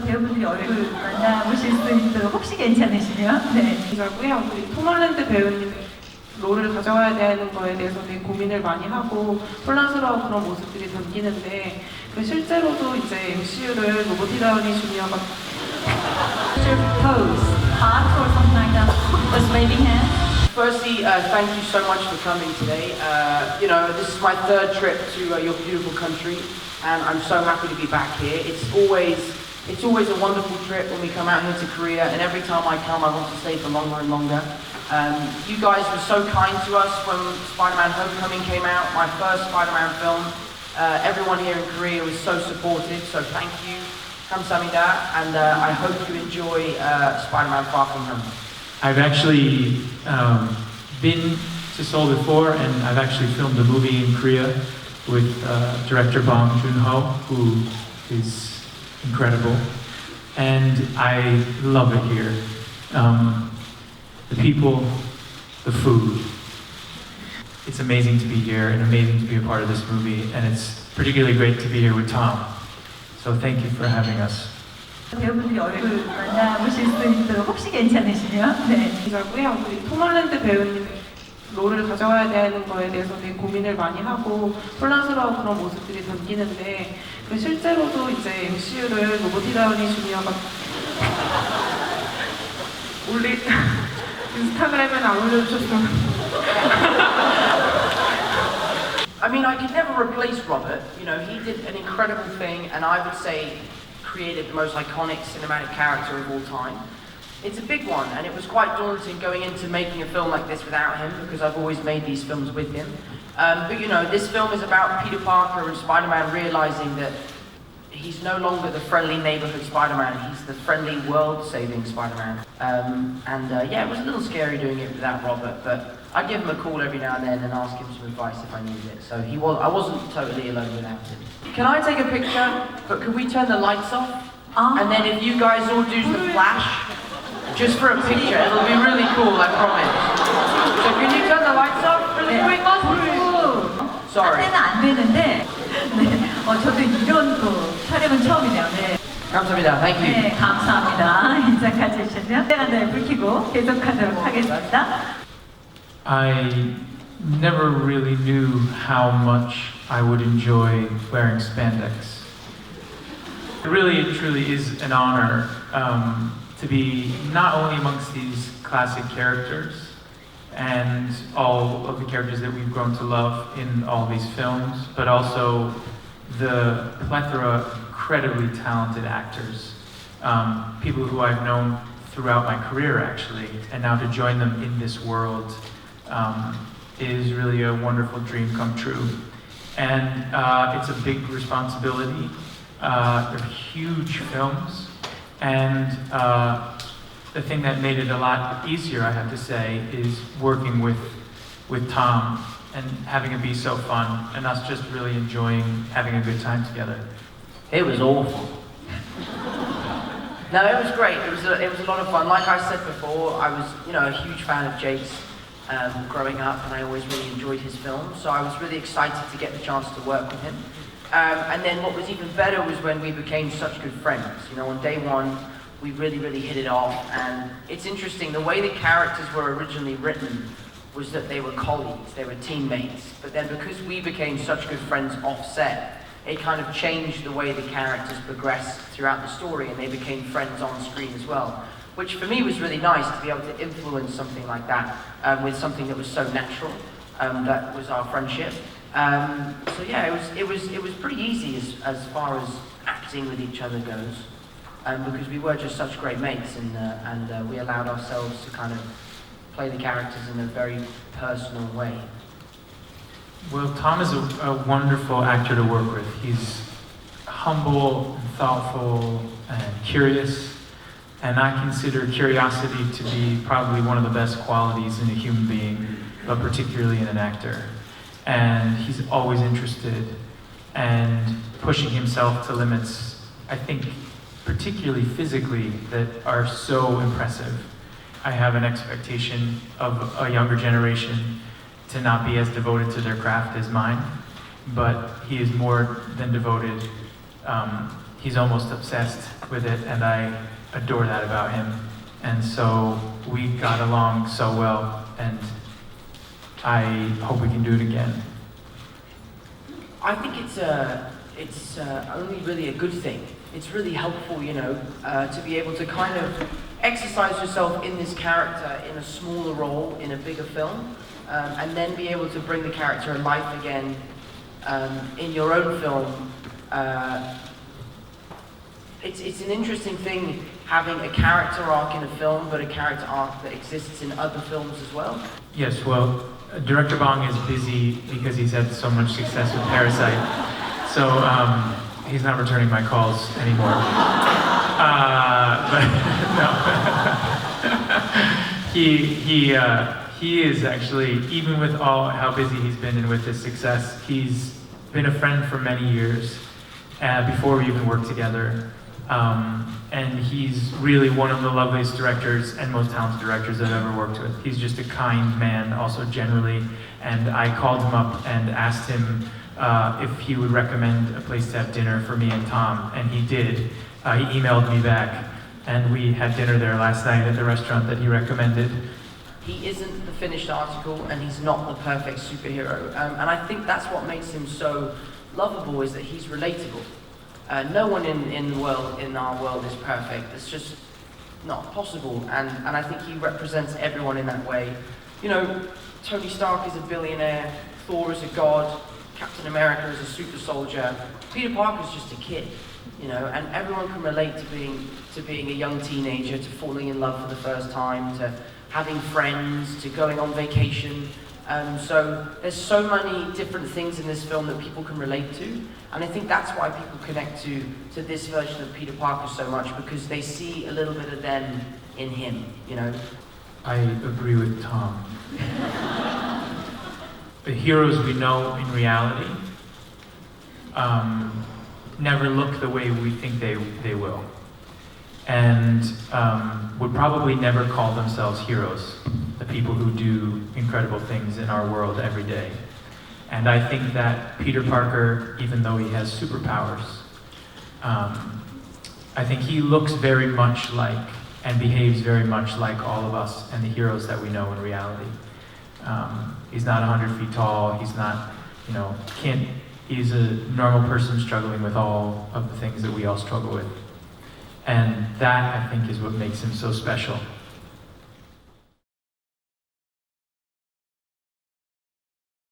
배우분들이 얼굴 만나보실 수 있도록 혹시 괜찮으시면 네. 이고요. 우리 톰 홀랜드 배우님 롤을 가져와야 되는 거에 대해서 되게 고민을 많이 하고 혼란스러운 그런 모습들이 담기는데 실제로도 이제 MCU를 로버트 다우니 주니어가 pose, heart or something like that, was waving hand. Firstly, thank you so much for coming today. This is my third trip to your beautiful country, and I'm so happy to be back here. It's always a wonderful trip when we come out here to Korea, and every time I come, I want to stay for longer and longer. You guys were so kind to us when Spider-Man Homecoming came out, my first Spider-Man film. Everyone here in Korea was so supportive, so thank you. 감사합니다, and I hope you enjoy Spider-Man Far From Home. I've actually been to Seoul before, and I've actually filmed a movie in Korea with director Bong Joon-ho, who is incredible, and I love it here. The people, the food. It's amazing to be here and amazing to be a part of this movie, and it's particularly great to be here with Tom. So thank you for having us. 배우분들이 얼굴 만나보실 수 있도록 혹시 괜찮으시면 네. 이고요. 우리 톰 홀랜드 배우님 롤을 가져와야 되는 거에 대해서 되게 고민을 많이 하고 혼란스러운 그런 모습들이 담기는데 실제로도 이제 MCU를 로버트 다우니 주니어가 인스타그램에 안 올려주셨으면 I mean, I could never replace Robert. You know, he did an incredible thing, and I would say created the most iconic cinematic character of all time. It's a big one, and it was quite daunting going into making a film like this without him, because I've always made these films with him. But you know, this film is about Peter Parker and Spider-Man realizing that he's no longer the friendly neighborhood Spider-Man, he's the friendly world-saving Spider-Man. Yeah, it was a little scary doing it without Robert, but I'd give him a call every now and then and ask him some advice if I needed it. So I wasn't totally alone without him. Can I take a picture? But could we turn the lights off? And then if you guys all do the flash, just for a picture, it'll be really cool, I promise. So can you turn the lights off really quick? Sorry. 딴 데는 안 되는데 네. 저도 이런 또 촬영은 처음이네요. 네. 감사합니다. Thank you. 네, 감사합니다. 인사까지 해주시면 시간을 불키고 계속하도록 하겠습니다. I never really knew how much I would enjoy wearing spandex. It really truly is an honor to be not only amongst these classic characters and all of the characters that we've grown to love in all these films, but also the plethora of incredibly talented actors, people who I've known throughout my career actually, and now to join them in this world is really a wonderful dream come true. And it's a big responsibility. They're huge films, and the thing that made it a lot easier, I have to say, is working with Tom and having it be so fun, and us just really enjoying having a good time together. It was awful. No, it was great. It was a lot of fun. Like I said before, I was a huge fan of Jake's growing up, and I always really enjoyed his films. So I was really excited to get the chance to work with him. And then what was even better was when we became such good friends. You know, on day one, we really, really hit it off. And it's interesting, the way the characters were originally written was that they were colleagues, they were teammates. But then because we became such good friends off set, it kind of changed the way the characters progressed throughout the story, and they became friends on screen as well. Which for me was really nice to be able to influence something like that with something that was so natural. That was our friendship. So yeah, it was pretty easy as far as acting with each other goes, because we were just such great mates, and we allowed ourselves to kind of play the characters in a very personal way. Well, Tom is a wonderful actor to work with. He's humble, and thoughtful, and curious. And I consider curiosity to be probably one of the best qualities in a human being, but particularly in an actor. And he's always interested and pushing himself to limits, I think, particularly physically, that are so impressive. I have an expectation of a younger generation to not be as devoted to their craft as mine, but he is more than devoted. He's almost obsessed. with it, and I adore that about him. And so we got along so well, and I hope we can do it again. I think it's only really a good thing. It's really helpful, you know, to be able to kind of exercise yourself in this character in a smaller role in a bigger film, and then be able to bring the character to life again in your own film. It's an interesting thing having a character arc in a film, but a character arc that exists in other films as well. Yes, well, Director Bong is busy because he's had so much success with Parasite, so he's not returning my calls anymore. But no, he is actually, even with all how busy he's been and with his success, he's been a friend for many years before we even worked together. And he's really one of the loveliest directors and most talented directors I've ever worked with. He's just a kind man, also generally. And I called him up and asked him if he would recommend a place to have dinner for me and Tom, and he did. He emailed me back, and we had dinner there last night at the restaurant that he recommended. He isn't the finished article, and he's not the perfect superhero. And I think that's what makes him so lovable, is that he's relatable. No one in our world is perfect. It's just not possible. And I think he represents everyone in that way. You know, Tony Stark is a billionaire, Thor is a god, Captain America is a super soldier, Peter Parker's just a kid, you know, and everyone can relate to being a young teenager, to falling in love for the first time, to having friends, to going on vacation. So there's so many different things in this film that people can relate to, and I think that's why people connect to this version of Peter Parker so much, because they see a little bit of them in him, you know. I agree with Tom. The heroes we know in reality never look the way we think they will, and would probably never call themselves heroes, the people who do incredible things in our world every day. And I think that Peter Parker, even though he has superpowers, I think he looks very much like and behaves very much like all of us and the heroes that we know in reality. He's not 100 feet tall, he's not, you know, he's a normal person struggling with all of the things that we all struggle with. And that, I think, is what makes him so special.